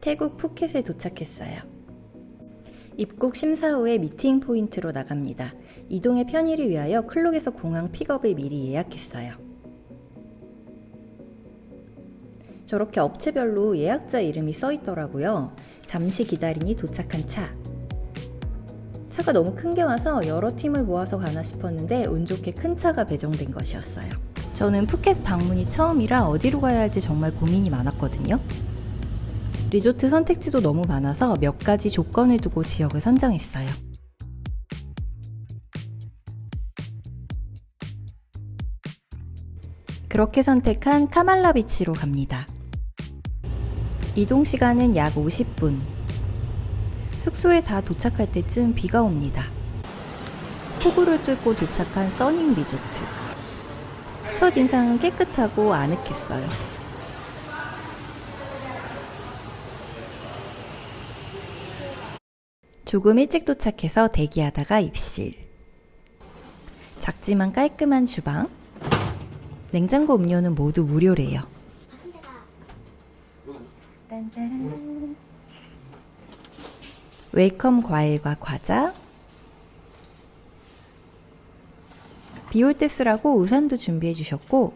태국 푸켓에 도착했어요. 입국 심사 후에 미팅 포인트로 나갑니다. 이동의 편의를 위하여 클룩에서 공항 픽업을 미리 예약했어요. 저렇게 업체별로 예약자 이름이 써 있더라고요. 잠시 기다리니 도착한 차가 너무 큰 게 와서 여러 팀을 모아서 가나 싶었는데 운 좋게 큰 차가 배정된 것이었어요. 저는 푸켓 방문이 처음이라 어디로 가야 할지 정말 고민이 많았거든요. 리조트 선택지도 너무 많아서 몇 가지 조건을 두고 지역을 선정했어요. 그렇게 선택한 카말라비치로 갑니다. 이동 시간은 약 50분. 숙소에 다 도착할 때쯤 비가 옵니다. 폭우를 뚫고 도착한 써닝 리조트. 첫 인상은 깨끗하고 아늑했어요. 조금 일찍 도착해서 대기하다가 입실. 작지만 깔끔한 주방. 냉장고 음료는 모두 무료래요. 딴딴. 웰컴 과일과 과자. 비 올 때 쓰라고 우산도 준비해 주셨고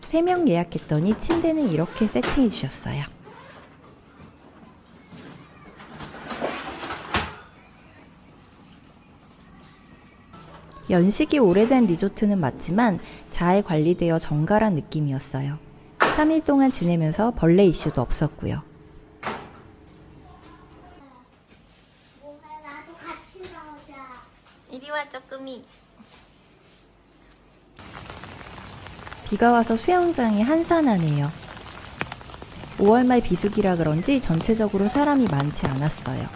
3명 예약했더니 침대는 이렇게 세팅해 주셨어요. 연식이 오래된 리조트는 맞지만 잘 관리되어 정갈한 느낌이었어요. 3일 동안 지내면서 벌레 이슈도 없었고요. 나도 같이 나오자. 이리 와 쪼끄미. 비가 와서 수영장이 한산하네요. 5월 말 비수기라 그런지 전체적으로 사람이 많지 않았어요.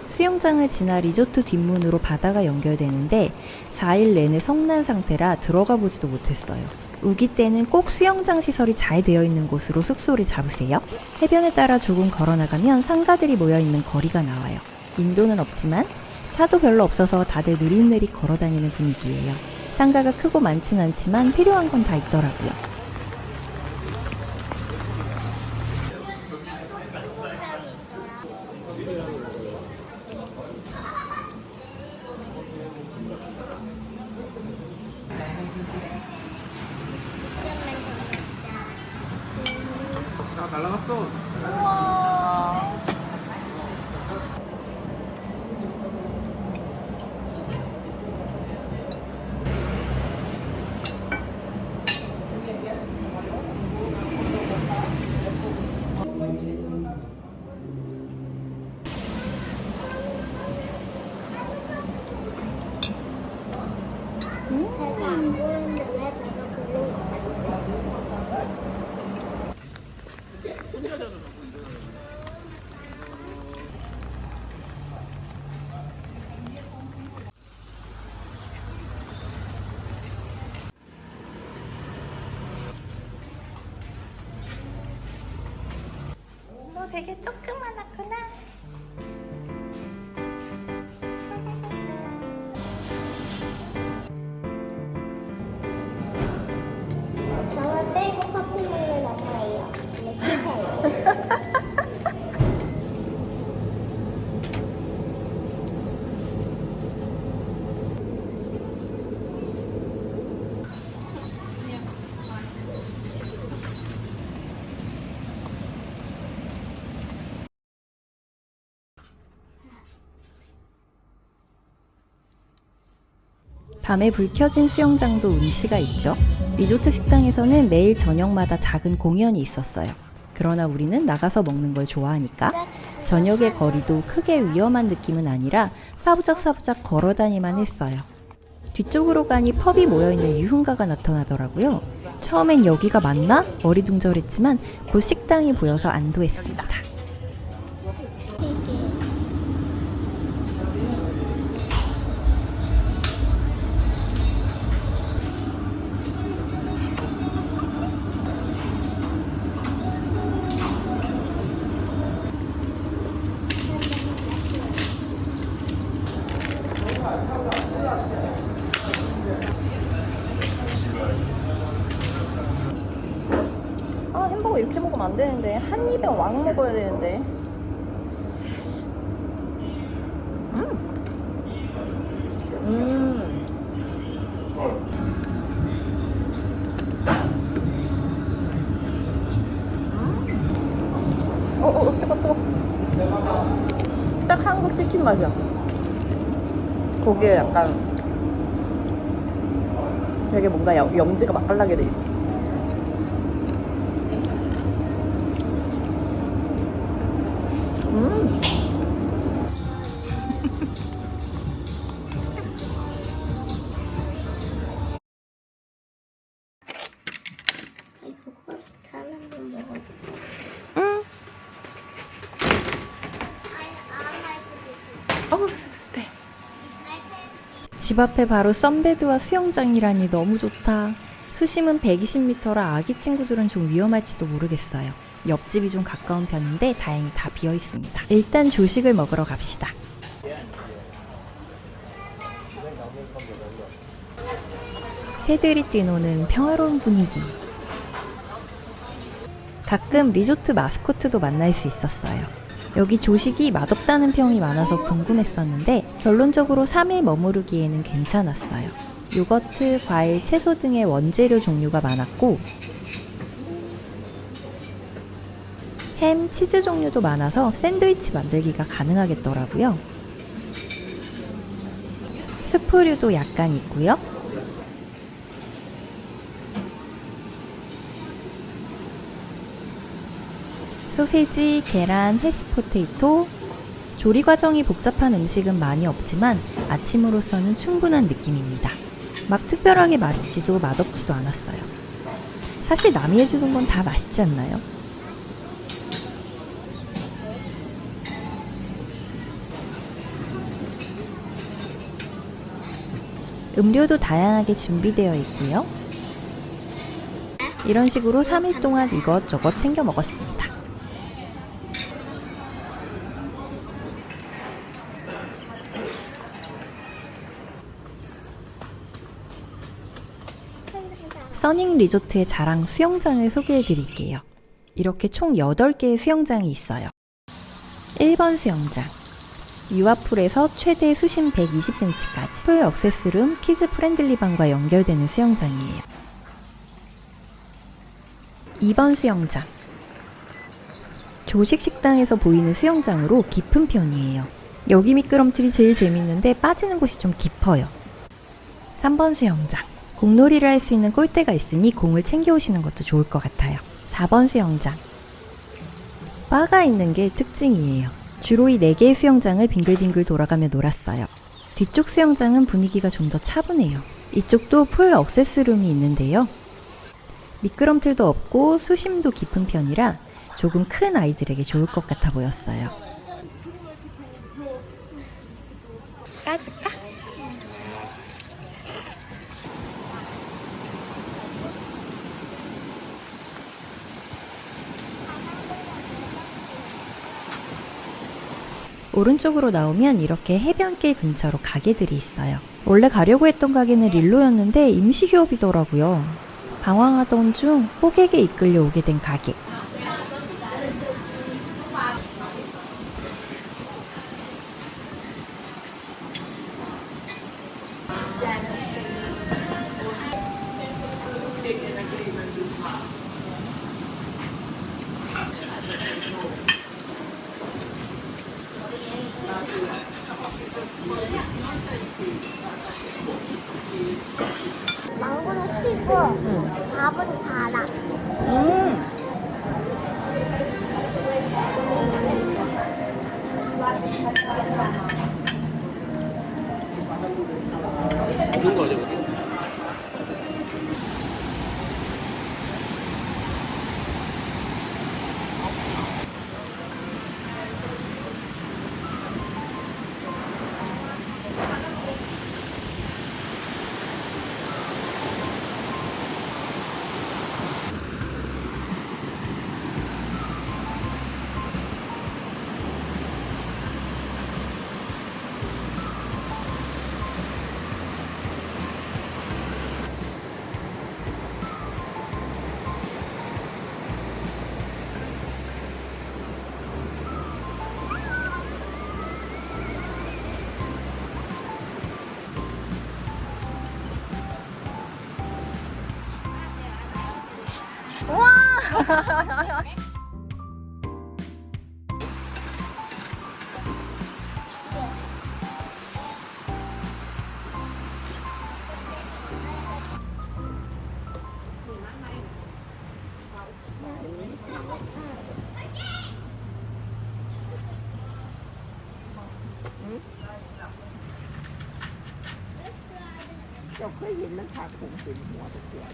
수영장을 지나 리조트 뒷문으로 바다가 연결되는데 4일 내내 성난 상태라 들어가 보지도 못했어요. 우기 때는 꼭 수영장 시설이 잘 되어 있는 곳으로 숙소를 잡으세요. 해변에 따라 조금 걸어나가면 상가들이 모여있는 거리가 나와요. 인도는 없지만 차도 별로 없어서 다들 느릿느릿 걸어다니는 분위기예요. 상가가 크고 많진 않지만 필요한 건 다 있더라고요. 다 날라갔어. 배가 안 보이는데 왜 배가 부른 거 같아? 너 되게 조그만하구나. 저는 빼고 커피 먹는 엄마예요. 근데 싫어요. 밤에 불 켜진 수영장도 운치가 있죠. 리조트 식당에서는 매일 저녁마다 작은 공연이 있었어요. 그러나 우리는 나가서 먹는 걸 좋아하니까 저녁의 거리도 크게 위험한 느낌은 아니라 사부작사부작 걸어다니만 했어요. 뒤쪽으로 가니 펍이 모여있는 유흥가가 나타나더라고요. 처음엔 여기가 맞나? 어리둥절했지만 곧 식당이 보여서 안도했습니다. 햄버거 이렇게 먹으면 안 되는데. 한 입에 왕 먹어야 되는데. 뜨거. 딱 한국 치킨 맛이야. 거기에 약간 되게 뭔가 염지가 맛깔나게 돼 있어. 이거 잘 한번 먹어볼게. 습해. 집 앞에 바로 썬베드와 수영장이라니 너무 좋다. 수심은 120m라 아기 친구들은 좀 위험할지도 모르겠어요. 옆집이 좀 가까운 편인데 다행히 다 비어 있습니다. 일단 조식을 먹으러 갑시다. 새들이 뛰노는 평화로운 분위기. 가끔 리조트 마스코트도 만날 수 있었어요. 여기 조식이 맛없다는 평이 많아서 궁금했었는데 결론적으로 3일 머무르기에는 괜찮았어요. 요거트, 과일, 채소 등의 원재료 종류가 많았고 햄, 치즈 종류도 많아서 샌드위치 만들기가 가능하겠더라고요. 스프류도 약간 있고요. 소세지, 계란, 해시포테이토. 조리 과정이 복잡한 음식은 많이 없지만 아침으로서는 충분한 느낌입니다. 막 특별하게 맛있지도 맛없지도 않았어요. 사실 남이 해주는 건 다 맛있지 않나요? 음료도 다양하게 준비되어 있고요. 이런 식으로 3일 동안 이것저것 챙겨 먹었습니다. 써닝 리조트의 자랑 수영장을 소개해 드릴게요. 이렇게 총 8개의 수영장이 있어요. 1번 수영장. 유아풀에서 최대 수심 120cm까지 풀 억세스룸 키즈 프렌들리방과 연결되는 수영장이에요. 2번 수영장. 조식 식당에서 보이는 수영장으로 깊은 편이에요. 여기 미끄럼틀이 제일 재밌는데 빠지는 곳이 좀 깊어요. 3번 수영장. 공놀이를 할 수 있는 골대가 있으니 공을 챙겨 오시는 것도 좋을 것 같아요. 4번 수영장. 바가 있는 게 특징이에요. 주로 이 4개의 수영장을 빙글빙글 돌아가며 놀았어요. 뒤쪽 수영장은 분위기가 좀 더 차분해요. 이쪽도 풀 억세스룸이 있는데요. 미끄럼틀도 없고 수심도 깊은 편이라 조금 큰 아이들에게 좋을 것 같아 보였어요. 까줄까? 오른쪽으로 나오면 이렇게 해변길 근처로 가게들이 있어요. 원래 가려고 했던 가게는 릴로였는데 임시 휴업이더라고요. 방황하던 중 호객에 이끌려 오게 된 가게. 망고는 시고 밥은 달아. 좋은 거 아니야, 그거? เจ้าเคยเห็นมันขาดผมเป็นหัวตะเกียบ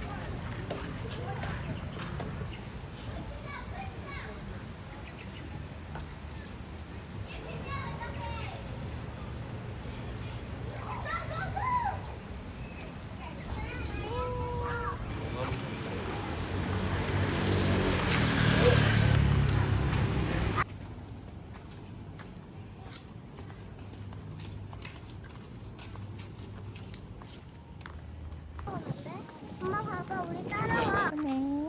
엄마 봐봐, 우리 따라와. 네.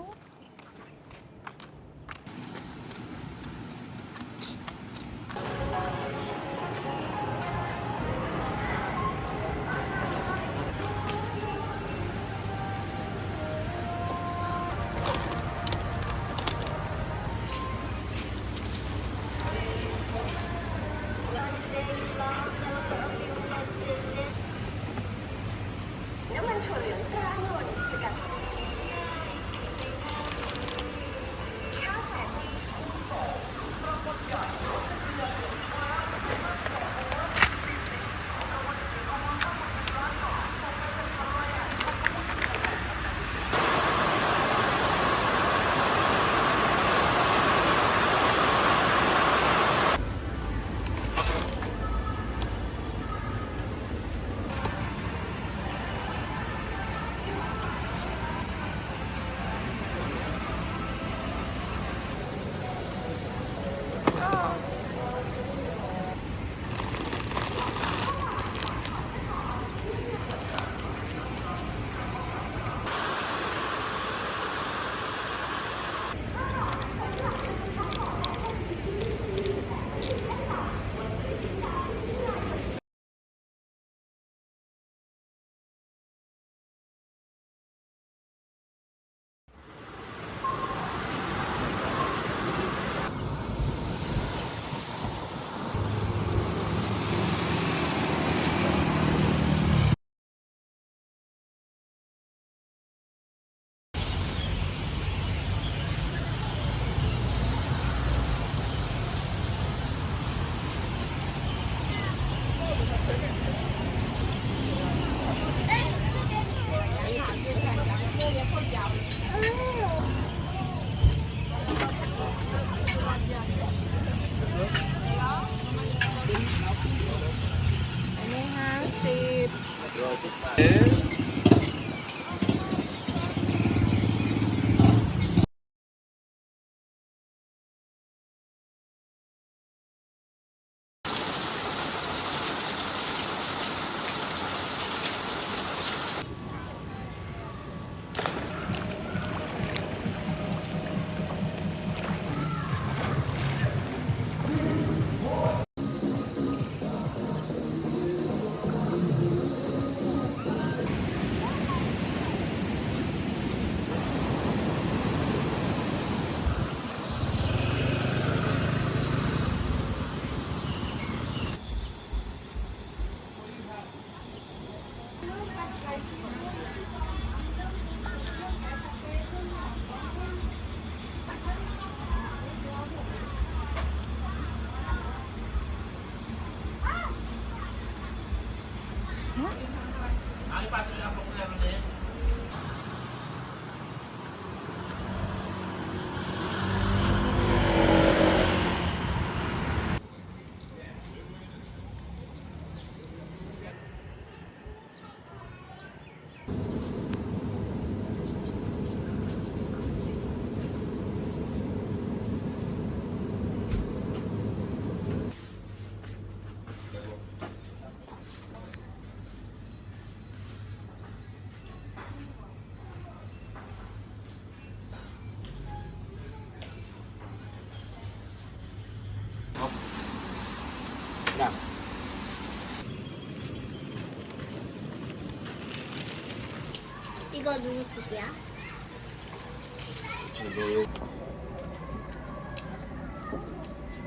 이거 누구 집이야?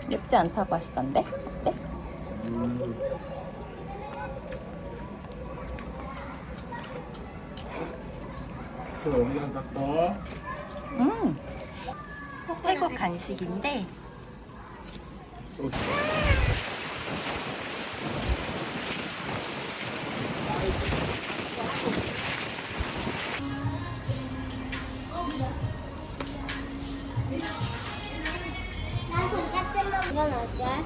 맵지 않다고 하시던데? 어때? 태국 간식인데 난 돈까스 먹 이건 어때?